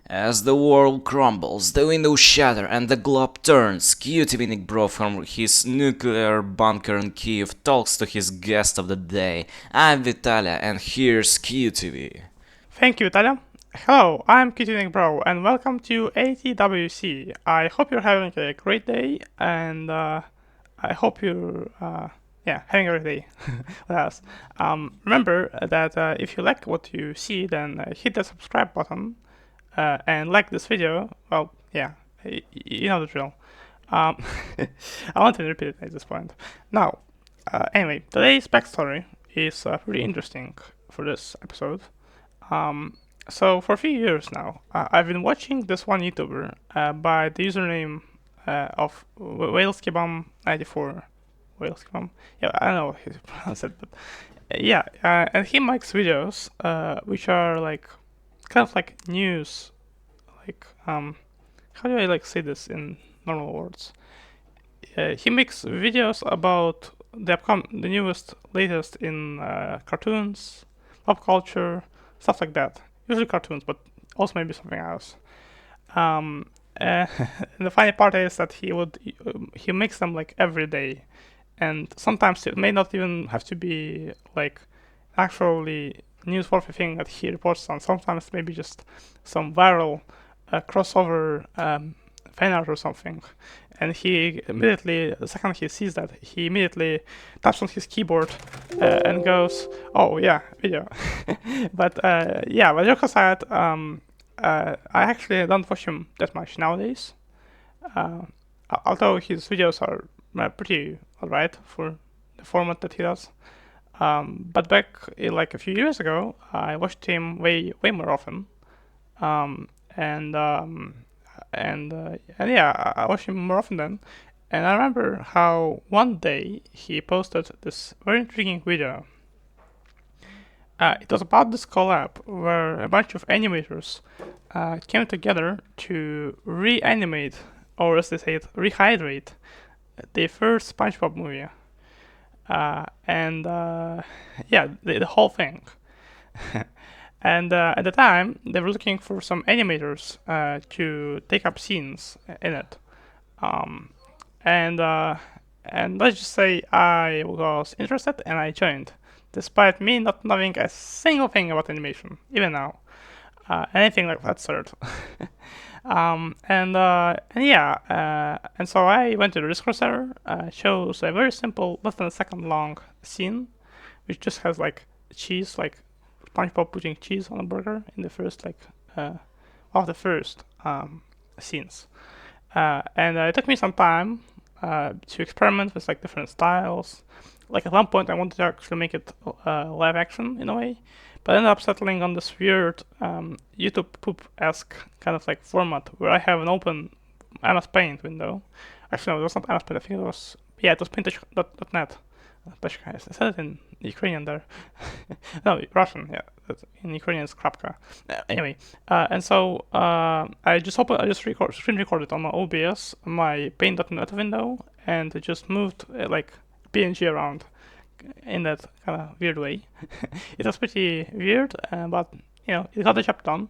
As the world crumbles, the windows shatter, and the globe turns, QTVNickBro from his nuclear bunker in Kiev talks to his guest of the day. I'm Vitalia, and here's QTV. Thank you, Talia. Hello, I'm QTVNickBro, and welcome to ATWC. I hope you're having a great day, and I hope you're having a great day with us. Remember that if you like what you see, then hit the subscribe button and like this video. Well, yeah, you know the drill. Um, I want to repeat it at this point. Now, anyway, today's backstory is pretty interesting for this episode. So for a few years now, I've been watching this one YouTuber by the username of WhalesKebab94. WhalesKebab? Yeah, I don't know how to pronounce it, but and he makes videos which are like kind of like news, like how do I like say this in normal words? He makes videos about the newest, latest in cartoons, pop culture, stuff like that. Usually cartoons, but also maybe something else. And the funny part is that he makes them like every day, and sometimes it may not even have to be like actually newsworthy thing that he reports on. Sometimes maybe just some viral crossover fan art or something. And he immediately, the second he sees that, he immediately taps on his keyboard and goes, "Oh yeah, video." But joke aside, I actually don't watch him that much nowadays. Uh, Although his videos are pretty alright for the format that he does. But back like a few years ago, I watched him way more often. Um, and I watched him more often then. And I remember how one day he posted this very intriguing video. It was about this collab where a bunch of animators came together to reanimate, or as they say it, rehydrate the first SpongeBob movie. The whole thing. And at the time, they were looking for some animators to take up scenes in it. Um, and let's just say I was interested and I joined, despite me not knowing a single thing about animation, even now. Anything like that sort. And so I went to the Discord server, shows a very simple, less than a second long scene, which just has like cheese, like SpongeBob putting cheese on a burger in the first one of the first scenes. And it took me some time to experiment with like different styles. Like at one point, I wanted to actually make it live action in a way, but I ended up settling on this weird YouTube poop-esque kind of like format where I have an open MS Paint window. Actually, no, it was not MS Paint. I think it was Paint.net. I said it in Ukrainian there. No, Russian. Yeah, in Ukrainian it's Krapka. Anyway, and so I just screen recorded on my OBS my Paint.net window and just moved like PNG around in that kind of weird way. It was pretty weird, but it got the job done.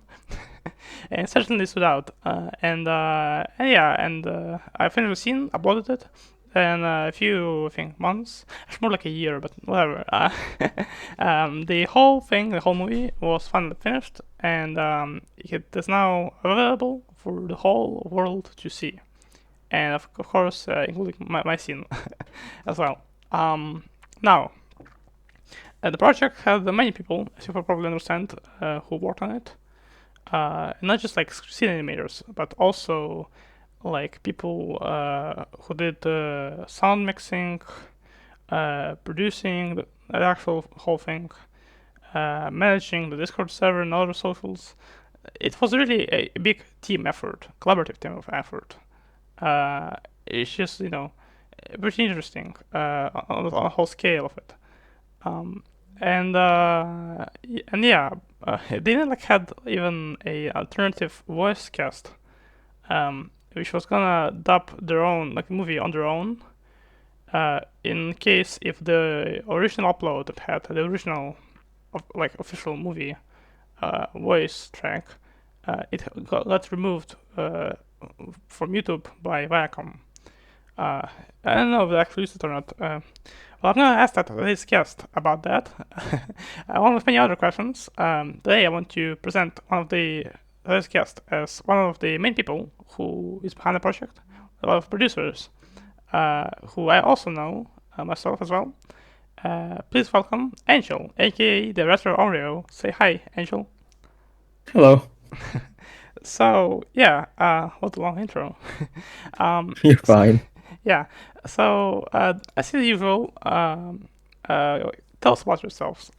And it certainly stood out. I finished the scene, uploaded it, and a few, I think, months, it's more like a year, but whatever. The whole movie was finally finished, and it is now available for the whole world to see. And of course, including my scene as well. Now, the project had many people, as you probably understand, who worked on it. Not just like scene animators, but also like people who did sound mixing, producing the actual whole thing, managing the Discord server and other socials. It was really a big team effort, collaborative team of effort. It's just pretty interesting on the whole scale of it. They didn't like had even a alternative voice cast, which was gonna dub their own like movie on their own, in case if the original upload that had the original like official movie voice track it got removed from YouTube by Viacom. I don't know if they actually used it or not. Well, I'm gonna ask that today's guest about that. Along with many other questions, today I want to present one of today's guest as one of the main people who is behind the project, a lot of producers, who I also know myself as well. Please welcome Angel, aka TheRetroOreo. Say hi, Angel. Hello. So yeah, what a long intro. You're fine. Yeah. So as usual, tell us about yourselves.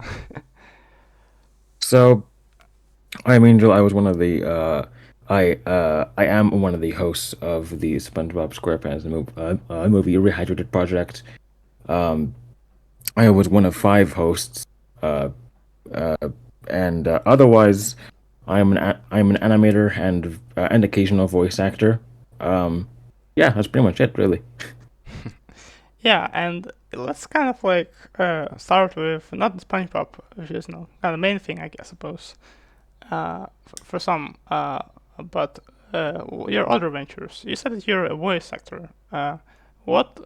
So, I'm Angel. I was one of the I am one of the hosts of the SpongeBob SquarePants Movie Rehydrated project. Um, I was one of 5 hosts. Uh, and otherwise, I'm an animator and occasional voice actor. Yeah, that's pretty much it, really. Yeah, and let's kind of like start with not the SpongeBob, which is kind of the main thing, I guess, suppose, for some. But your other ventures. You said that you're a voice actor. What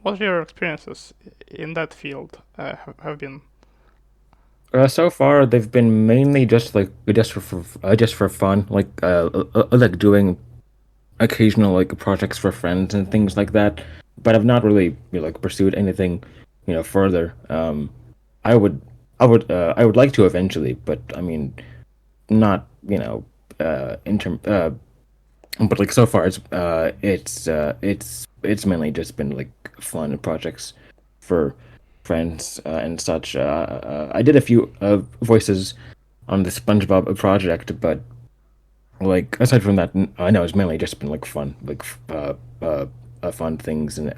what your experiences in that field have been? So far, they've been mainly just for fun, like doing occasional like projects for friends and things like that. But I've not really like pursued anything, further. I would like to eventually, but I mean, not in term. But like so far, it's mainly just been like fun projects for friends and such. I did a few voices on the SpongeBob project, but like aside from that, I know it's mainly just been like fun, fun things and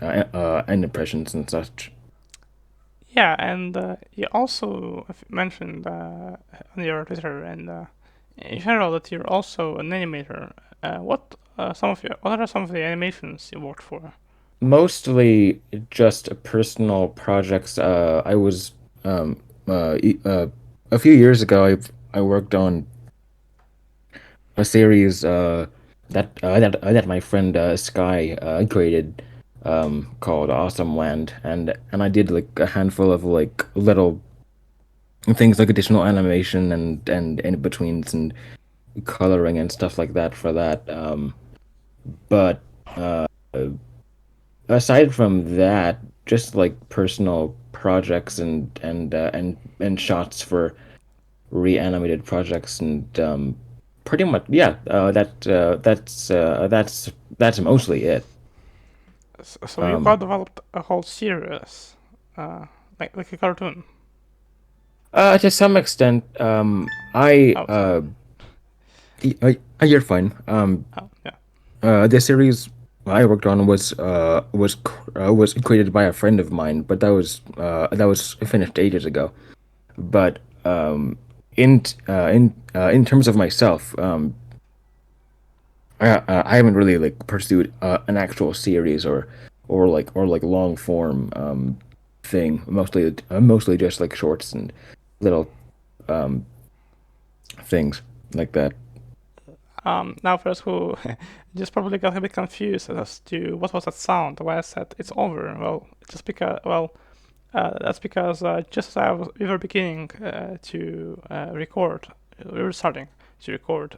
impressions and such. Yeah, and you also mentioned on your Twitter and in general that you're also an animator. What are some of the animations you worked for? Mostly just personal projects. I was a few years ago. I worked on a series that my friend Sky created called Awesome Land, and I did like a handful of like little things like additional animation and in betweens and coloring and stuff like that for that. But aside from that, just like personal projects and shots for reanimated projects and pretty much yeah. That's mostly it. So you Um, got developed a whole series, uh, like a cartoon. to some extent, I Oh, sorry. you're fine. Oh, yeah. The series I worked on was created by a friend of mine, but that was finished ages ago. But in terms of myself, I haven't really like pursued an actual series or like long form thing. Mostly just like shorts and little um things like that. Now, first, who just probably got a bit confused as to what was that sound? Why I said it's over. Well, just because. Well, that's because just as we were beginning to record, we were starting to record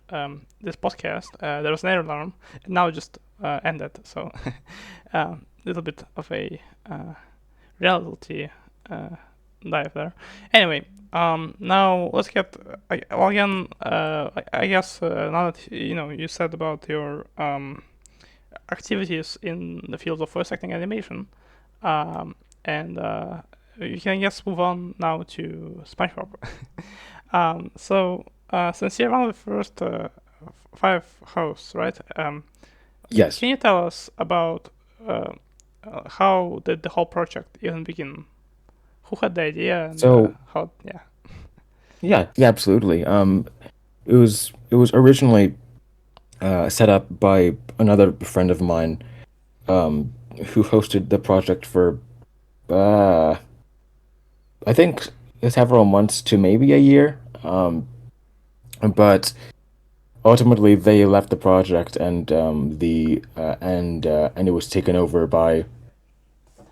this podcast. There was an air alarm, and now it just ended. So, a little bit of a reality dive there. Anyway, now let's get well again. I guess now that you said about your activities in the field of voice acting animation, and you can I guess move on now to SpongeBob. Since you're one of the first 5 hosts, right? Yes. Can you tell us about how did the whole project even begin? Who had the idea and So how? Yeah. yeah, absolutely. It was originally set up by another friend of mine who hosted the project for uh I think several months to maybe a year. But ultimately they left the project, and and it was taken over by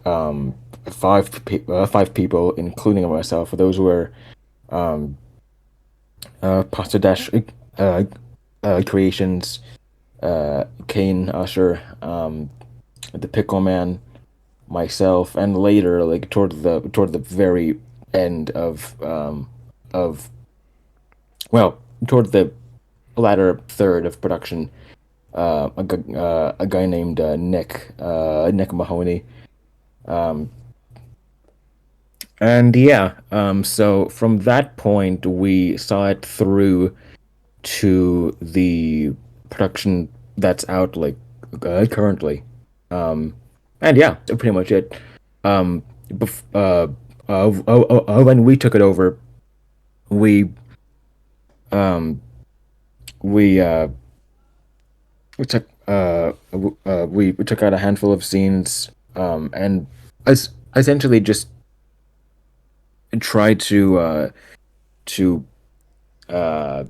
um, five people, including myself. Those were Pasta Dash uh, Creations, Kane Usher, the Pickle Man, myself, and later, like toward the very end of well, toward the latter third of production, a guy named Nick Mahoney. And yeah, so from that point, we saw it through to the production that's out like currently. And yeah, that's pretty much it. Um, when we took it over, we um we uh we took we took out a handful of scenes and essentially just tried to uh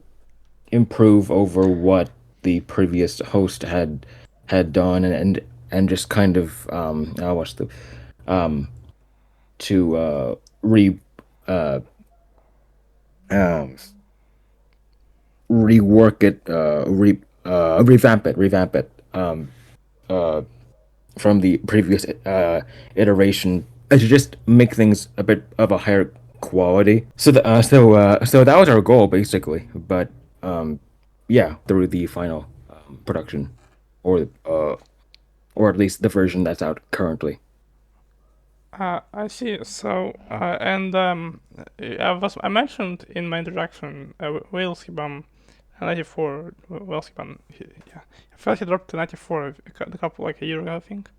improve over what the previous host had done, and just kind of what's the um to re uh um rework it, revamp it uh from the previous iteration, to just make things a bit of a higher quality. So that was our goal basically. But yeah, through the final production, or or at least the version that's out currently. I see. So, I mentioned in my introduction Whaleskibum 94 Whaleskibum. Yeah, I felt he dropped to 94 a couple like a year ago, I think.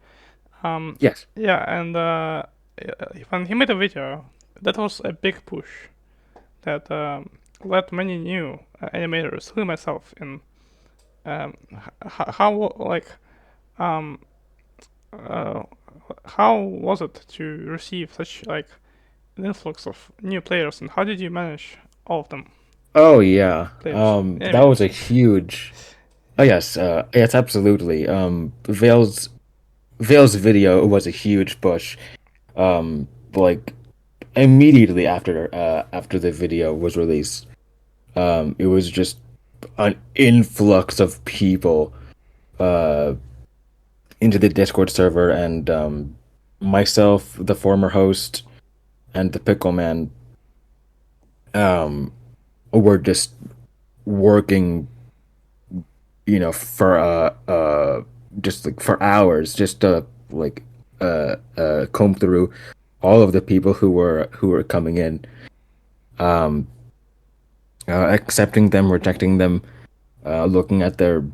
Yes. Yeah, and when he made a video, that was a big push that led many new animators, including myself, in how like um uh, how was it to receive such like an influx of new players, and how did you manage all of them Oh yeah. players That was animators? a huge. Oh yes. Yes, absolutely. Vale's video was a huge push. Like immediately after the video was released, it was just an influx of people uh into the Discord server, and myself, the former host, and the Pickle Man were just working, for just like for hours, just to like comb through all of the people who were coming in, accepting them, rejecting them, looking at their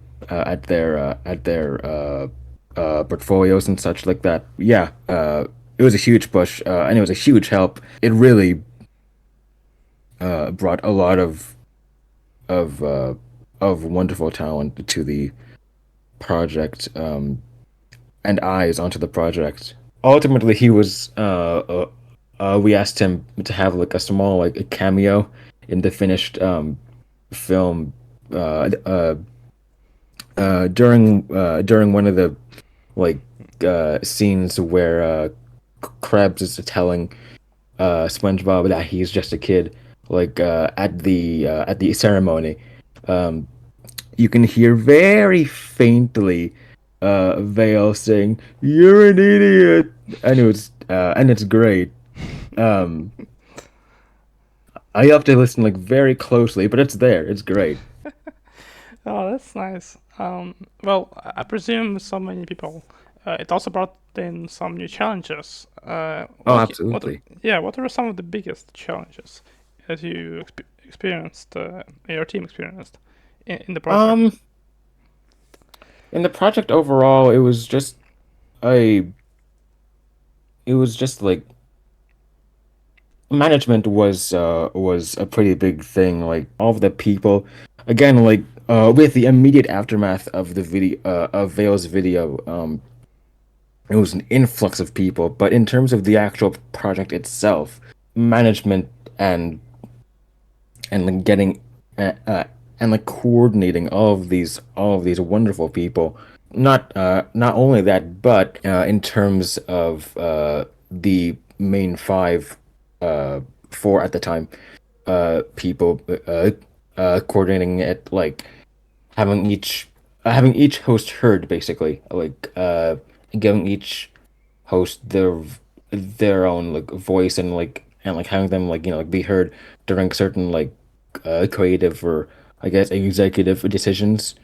portfolios and such like that. Yeah, it was a huge push, and it was a huge help. It really brought a lot of uh, of wonderful talent to the project, and eyes onto the project. Ultimately, he was. We asked him to have like a small like a cameo in the finished film, uh, uh, during one of the like scenes where Krebs is telling SpongeBob that he's just a kid, like at the ceremony. You can hear very faintly Vale saying, "You're an idiot," and it's great. Um, I have to listen like very closely, but it's there. It's great. Oh, that's nice. Well, I presume so many people. It also brought in some new challenges. Oh, absolutely. Yeah, what are some of the biggest challenges that you experienced, your team experienced in the project? Um, in the project overall, a, it was just like management was a pretty big thing. Like all of the people, again, like with the immediate aftermath of the video of Vale's video, it was an influx of people. But in terms of the actual project itself, management and like, getting uh, uh, and like coordinating all of these wonderful people. Not only that, but in terms of the main five, four at the time, people coordinating it, like having each host heard, basically, like giving each host their own like voice, and like having them, like, like be heard during certain, like, creative, or I guess executive decisions.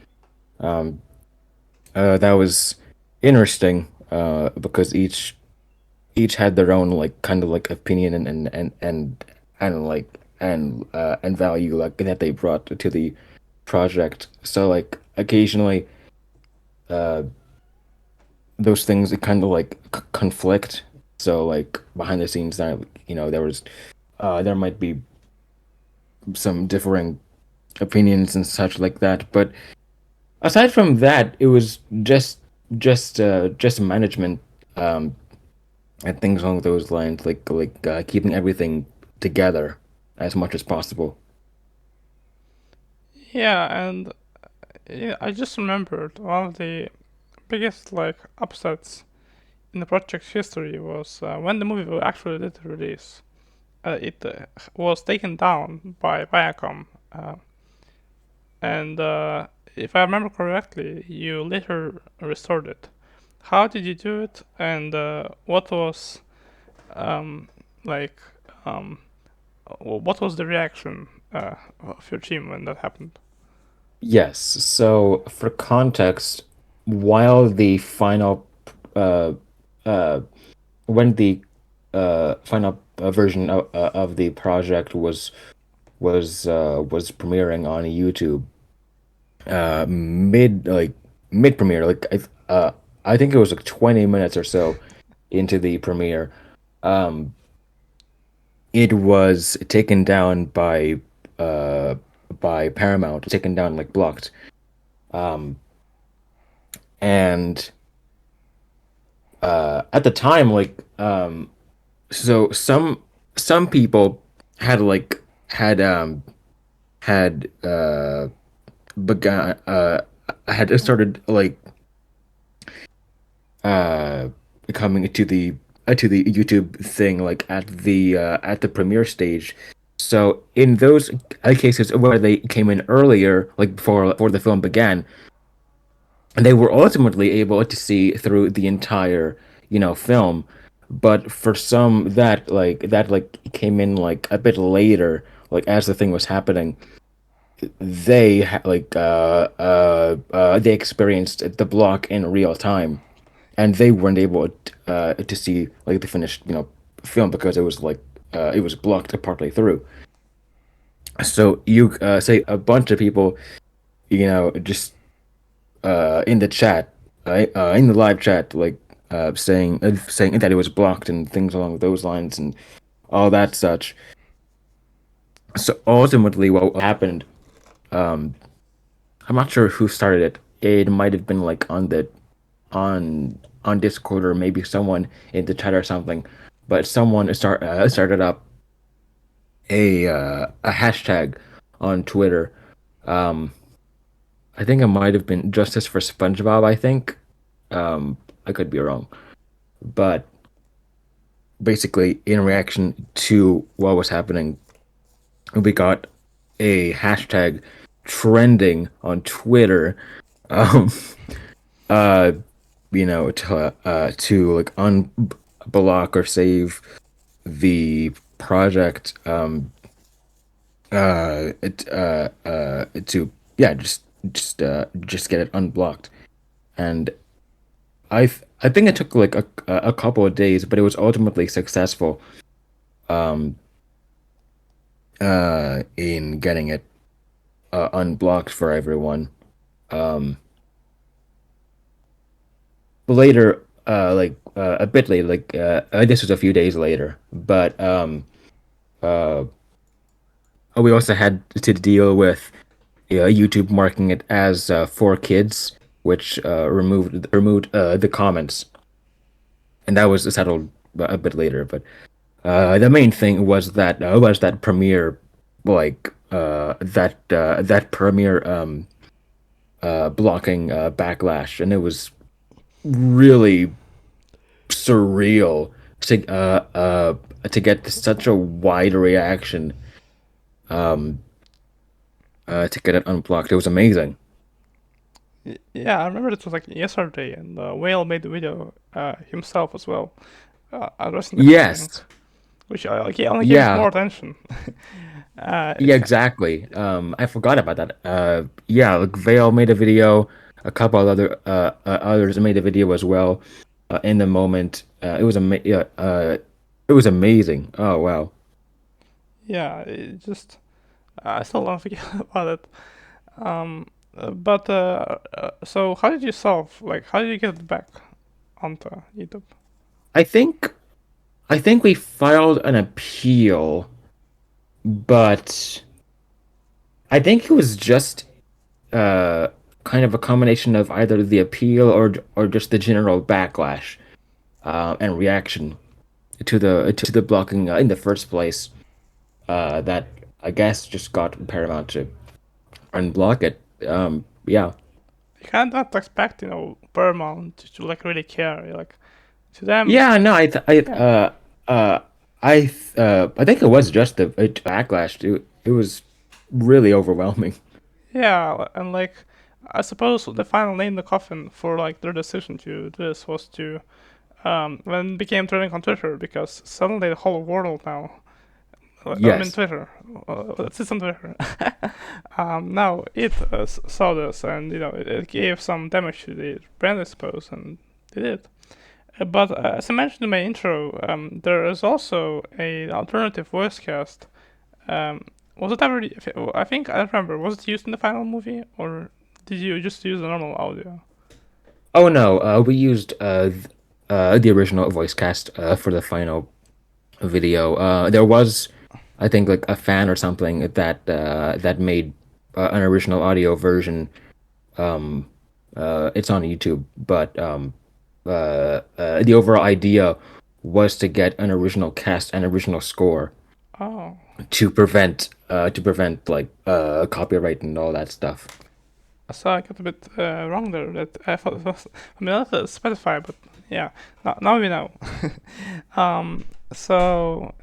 Um, that was interesting, because each had their own, like, kind of like opinion, and like and value, like, that they brought to the project. So, like, occasionally, uh those things kind of like conflict. So, like, behind the scenes, that, there might be some differing opinions and such like that. But aside from that, it was just management, um and things along those lines, like keeping everything together as much as possible. Yeah, and I just remembered one of the biggest like upsets in the project's history was when the movie actually did release. It was taken down by Viacom, and if I remember correctly, you later restored it. How did you do it, and what was um, like um, what was the reaction of your team when that happened? Yes. So, for context, while the final uh uh when the final version of the project was premiering on YouTube, mid premiere, like, I think it was like 20 minutes or so into the premiere, um it was taken down uh by Paramount, taken down, like, blocked. Um and At the time, like, so some people had like had begun had started, like, uh coming to the YouTube thing, like, at the premiere stage. So, in those cases where they came in earlier, like, before the film began, they were ultimately able to see through the entire, film. But for some that came in, like, a bit later, like, as the thing was happening, they experienced the block in real time, and they weren't able to see, like, the finished, film, because it was blocked partly through. So, you say a bunch of people, just in the chat, right? In the live chat, like, saying that it was blocked and things along those lines and all that such. So, ultimately, what happened? Um, I'm not sure who started it. It might have been, like, on Discord, or maybe someone in the chat or something. But someone started up a hashtag on Twitter. Um, I think it might have been Justice for SpongeBob. I think. I could be wrong, but basically, in reaction to what was happening, we got a hashtag trending on Twitter. Um, uh, to, like, unblock or save the project. To, yeah, just get it unblocked. And I think it took, like, a couple of days, but it was ultimately successful. Um, in getting it unblocked for everyone. Um, Later, a bit later, like, this was a few days later, but uh, we also had to deal with, YouTube marking it as for kids, which removed the comments, and that was settled a bit later. But the main thing was that Premiere, like, that Premiere blocking backlash, and it was really surreal to get such a wide reaction, to get it unblocked. It was amazing. Yeah, I remember it was like yesterday, and Whale made the video himself as well, addressing the whole thing, Yes. which like he only gave it Yeah. more attention. Yeah, exactly. I forgot about that. Yeah, like Vale made a video, a couple of others made a video as well. In the moment, it was amazing. Oh wow. Yeah, it just I still don't forget about it. But so how did you solve? Like, how did you get it back onto YouTube? I think I think we filed an appeal, but I think it was just uh kind of a combination of either the appeal or just the general backlash and reaction to the blocking in the first place. That I guess just got Paramount to unblock it. Yeah. You can't not expect Paramount to like really care. Like to them, Yeah, no, yeah, I think it was just the backlash. It was really overwhelming. yeah, and like I suppose the final nail in the coffin for like their decision to do this was to when it became trending on Twitter because suddenly the whole world now. I mean Yes. Twitter. It sits on Twitter. Now it saw this, and it gave some damage to the brand, I suppose, and it did. But as I mentioned in my intro, there is also a alternative voice cast. Was it ever? I think I don't remember. Was it used in the final movie, or did you just use the normal audio? Oh no, we used the original voice cast for the final video. There was, I think, like a fan or something that made an original audio version. Um, it's on YouTube, but the overall idea was to get an original cast and original score Oh, to prevent like copyright and all that stuff. so I got a bit wrong there. That I thought it was. I mean, not Spotify, but yeah. Now we know. So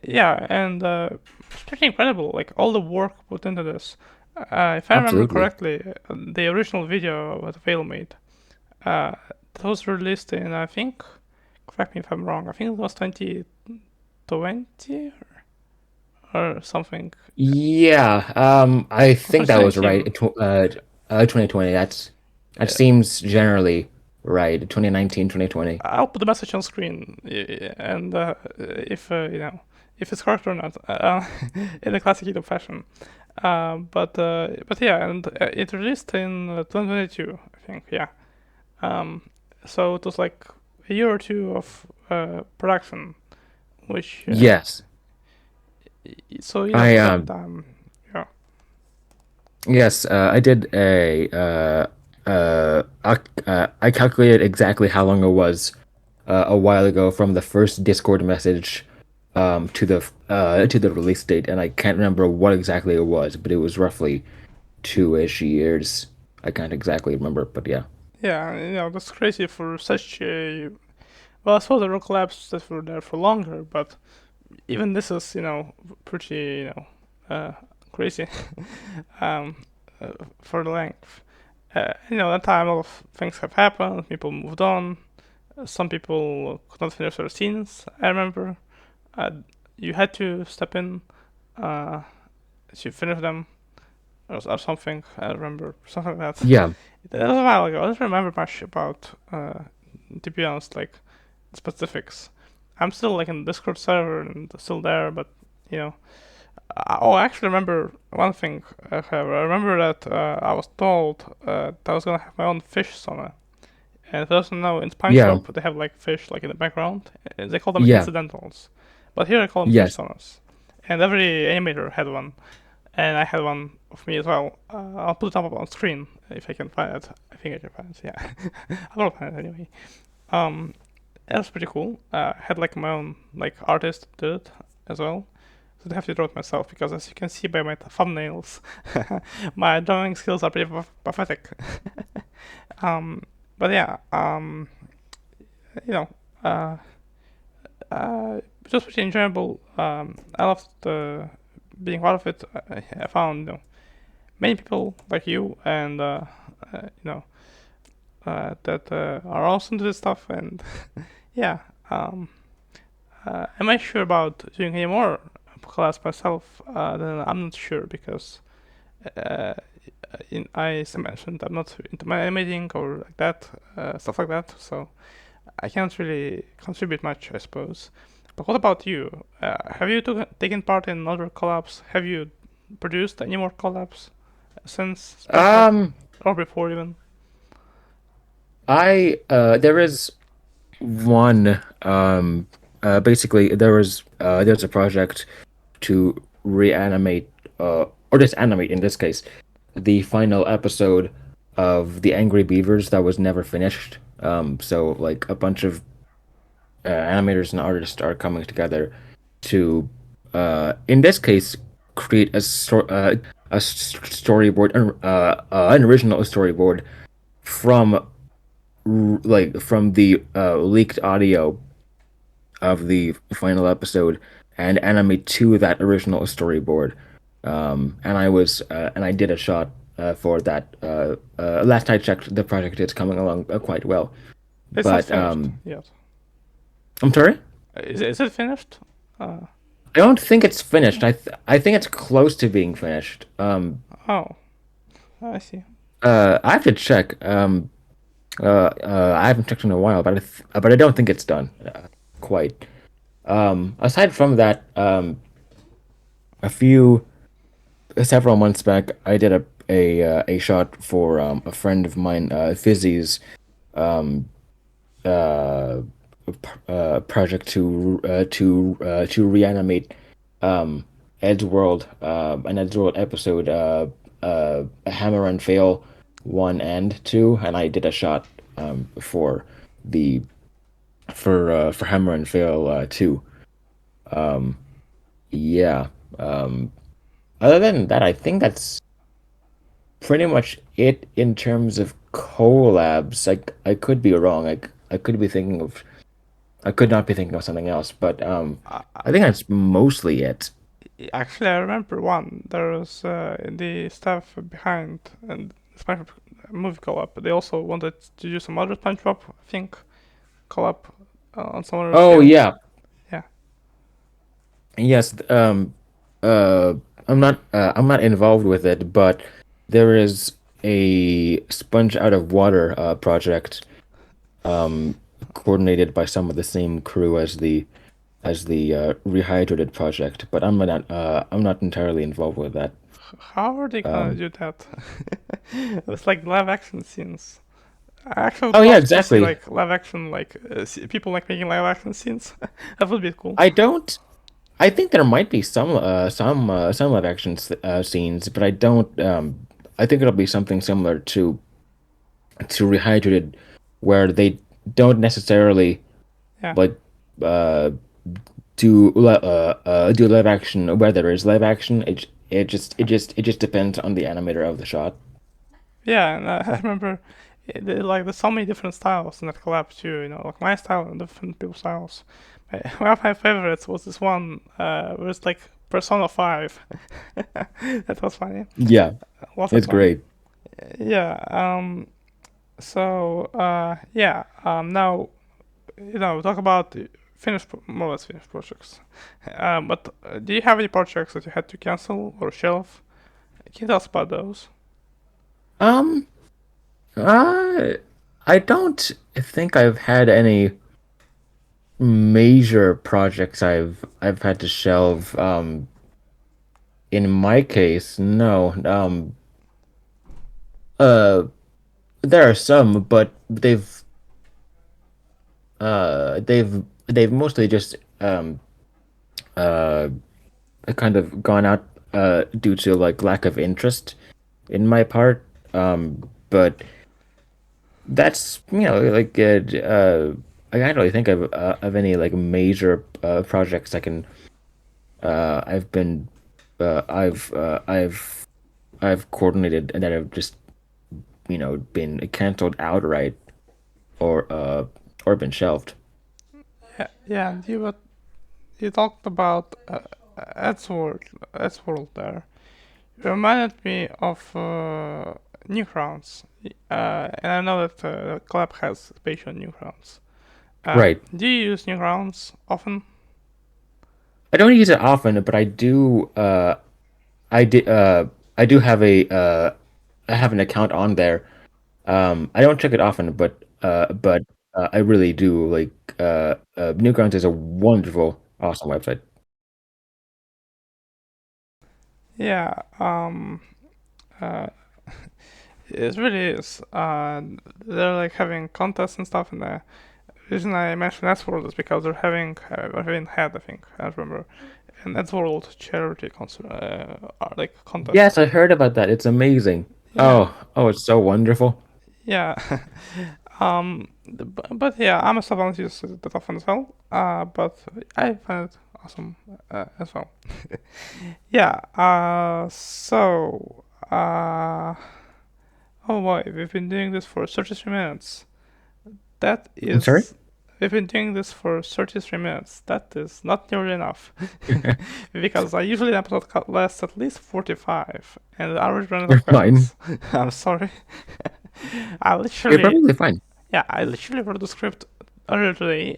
yeah, and it's pretty incredible. Like all the work put into this. If I remember Absolutely. correctly, the original video that Vale made, that was released in I think. Correct me if I'm wrong. I think it was 2020 or something. Yeah, I think that was right. 2019. 2020. That Yeah, seems generally right. 2019, 2020. I'll put the message on screen, and if if it's correct or not, in the classic YouTube fashion. But yeah, and it released in 2022, I think. Yeah. Um, so it was like a year or two of production, which Yes. so I for that time, yeah. yes, I did I calculated exactly how long it was a while ago from the first Discord message to the release date, and I can't remember what exactly it was, but it was roughly 2-ish years. I can't exactly remember, but yeah. Yeah, that's crazy for such a. Well, I suppose there were collabs that were there for longer, but even this is, pretty, crazy um, for the length. That time a lot of things have happened, people moved on, some people could not finish their scenes, I remember. Uh, you had to step in uh, to finish them or something, I remember, something like that. Yeah. That was a while ago. I don't remember much about, to be honest, like specifics. I'm still like in the Discord server and still there, but you know. Oh, I actually remember one thing. However, I remember that I was told that I was gonna have my own fish sauna. And if you doesn't know, in Yeah. SpongeBob they have like fish like in the background. They call them Yeah. incidentals, but here I call them fish Yes. saunas. And every animator had one, and I had one of me as well. I'll put it up on screen if I can find it. I think I can find it. Yeah, I will find it anyway. It was pretty cool. I had like my own like artist did it as well. that I have to draw it myself because, as you can see by my thumbnails, my drawing skills are pretty pathetic. But yeah, you know, it was pretty enjoyable. I loved being part of it. I found many people like you and you know that are also into this stuff, and yeah. Am I sure about doing any more collabs myself? Then I'm not sure because as I mentioned, I'm not into my animating or like that, stuff like that. So I can't really contribute much, I suppose. But what about you? Have you taken part in other collabs? Have you produced any more collabs since SpongeBob or before even? There is one basically there's a project to reanimate or just animate in this case the final episode of The Angry Beavers that was never finished. So like a bunch of animators and artists are coming together to in this case create a storyboard, an original storyboard from from the leaked audio of the final episode and animate to that original storyboard. And I did a shot for that. Last I checked, the project is coming along quite well. It's not But finished yet. I'm sorry. Is it finished? I don't think it's finished. I think it's close to being finished. Oh, I see. I have to check. I haven't checked in a while, but I don't think it's done quite. Aside from that, several months back, I did a shot for a friend of mine, Fizzy's uh, project to reanimate Ed's World, an Ed's World episode, Hammer and Fail 1 and 2, and I did a shot for the for Hammer and Fail 2. Yeah. Other than that, I think that's pretty much it in terms of collabs. I could be wrong. I could be thinking of I could not be thinking of something else, but I think that's mostly it. Actually, I remember one. There was the staff behind and SpongeBob movie collab. They also wanted to do some other SpongeBob, I think, collab on some other Oh scale. yeah. Yeah. Yes, I'm not involved with it, but there is a Sponge Out of Water project coordinated by some of the same crew as the Rehydrated project, but I'm not entirely involved with that. How are they gonna Um, do that? It's like live action scenes. I actually would oh yeah, love to see exactly. like live action, like people like making live action scenes. That would be cool. I don't. I think there might be some live action scenes, but I don't. I think it'll be something similar to Rehydrated, where they don't necessarily Yeah. like uh do live action where there is live action. It just depends on the animator of the shot. Yeah, and I remember like there's so many different styles in that collab too. You know, like my style and different people's styles. One of my favorites was this one where it's like Persona 5. That was funny. Yeah, Lots of it's fun. great. Yeah. So yeah. Now talk about the more or less finished projects. But do you have any projects that you had to cancel or shelve? Can you tell us about those? Um, I don't think I've had any major projects I've had to shelve. In my case, no. Uh, there are some, but they've mostly just uh kind of gone out due to like lack of interest in my part. But that's like I can't really think of any like major projects I've been I've coordinated and that have just been canceled outright or been shelved. Yeah, and you talked about Edgeworld there. It reminded me of Newgrounds. And I know that the club has spatial Newgrounds. Right. Do you use Newgrounds often? I don't use it often, but I did I do have a I have an account on there. I don't check it often, but I really do like Newgrounds is a wonderful, awesome website. Yeah, uh, it really is. They're like having contests and stuff, and the reason I mentioned Edgeworld is because they're having had, I think, I don't remember, an Edgeworld charity concert, like contest. Yes, I heard about that. It's amazing. Yeah, Oh, it's so wonderful. yeah. But yeah, I'm a don't use it that often as well. But I find it awesome as well. Yeah. Oh boy, we've been doing this for 33 minutes. That I'm sorry? is. We've been doing this for 33 minutes. That is not nearly enough. Because I usually an episode lasts at least 45, and the average run You're of fine. questions. I'm sorry. I You're literally, perfectly fine. yeah, I literally wrote the script earlier today,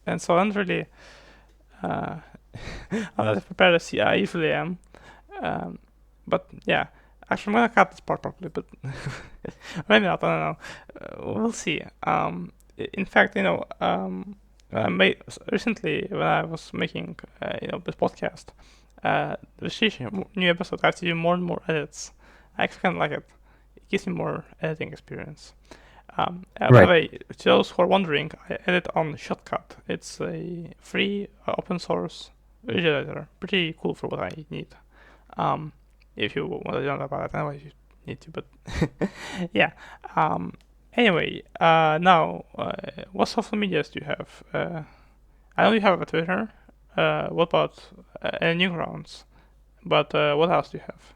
and so I'm really, uh, I'm not as prepared as I usually am. But yeah, actually, I'm gonna cut this part probably, but maybe not. I don't know. We'll see. In fact, I made recently when I was making, this podcast, the new episode, I have to do more and more edits. I actually kind of like it. It gives me more editing experience. By the Right. way, to those who are wondering, I edit on Shotcut. It's a free open source video editor. Pretty cool for what I need. Um, if you want to learn about it, anyway, you need to. But yeah. Anyway, now, what social medias do you have? I know you have a Twitter. What about Newgrounds? But what else do you have?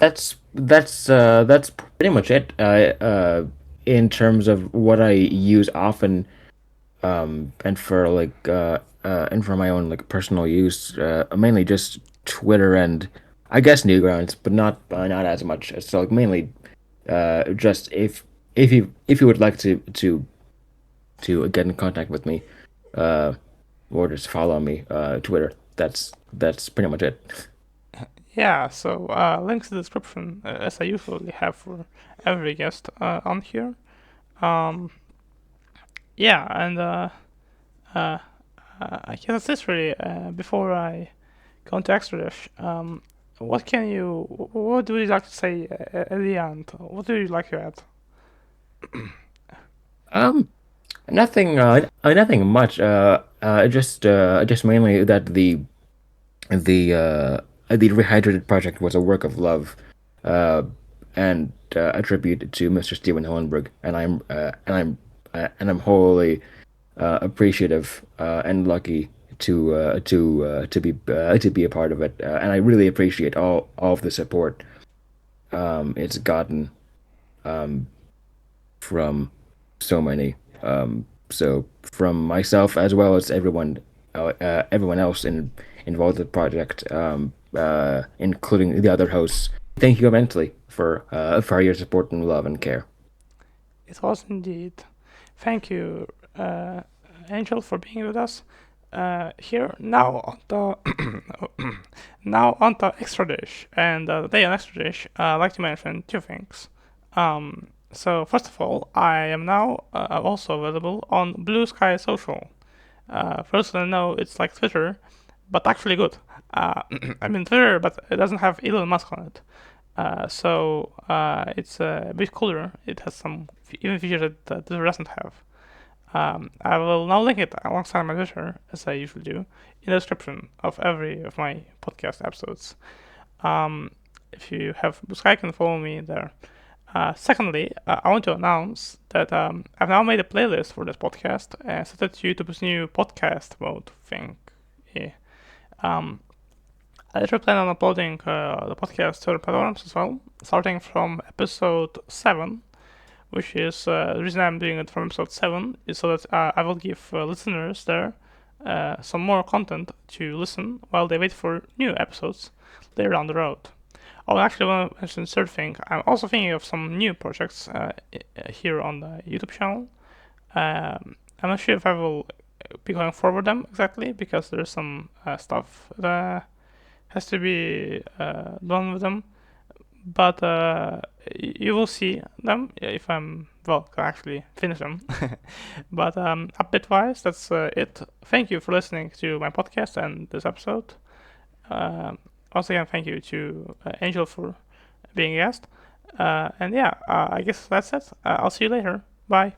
That's pretty much it. In terms of what I use often, and for my own like personal use, mainly just Twitter and I guess Newgrounds, but not as much. So like mainly, just if you would like to get in contact with me, uh, or just follow me, Twitter. That's pretty much it. Yeah, so links in the description, as I usually have for every guest on here. Um, yeah, and I guess that's it really. Before I go into extra dish, what do you like to say at the end? What do you like to add? Um, nothing much. Just mainly that the Rehydrated project was a work of love, uh, and a tribute to Mr. Steven Hillenberg, and I'm wholly appreciative and lucky to be a part of it, and I really appreciate all of the support it's gotten um, from so many. So from myself as well as everyone else involved in the project, including the other hosts. Thank you immensely for your support and love and care. It was indeed. Thank you, Angel, for being with us. Here now on the now on the extra dish, and the day on extra dish, I'd like to mention two things. So first of all, I am now also available on Blue Sky Social. First, I know it's like Twitter, but actually good. I mean Twitter, but it doesn't have Elon Musk on it. So it's a bit cooler. It has some even features that Twitter doesn't have. I will now link it alongside my Twitter, as I usually do, in the description of every of my podcast episodes. If you have Blue Sky, you can follow me there. Secondly, I want to announce that I've now made a playlist for this podcast and set it to YouTube's new podcast mode thing. Yeah. I later plan on uploading the podcast to other platforms as well, starting from episode 7, which is the reason I'm doing it from episode 7 is so that I will give listeners there some more content to listen while they wait for new episodes later down the road. Oh, actually, I want to mention a third thing. I'm also thinking of some new projects here on the YouTube channel. I'm not sure if I will be going forward them exactly because there's some stuff that has to be done with them. But you will see them if I'm can actually finish them. But update-wise, that's it. Thank you for listening to my podcast and this episode. Once again, thank you to Angel for being a guest. And yeah, I guess that's it. I'll see you later. Bye.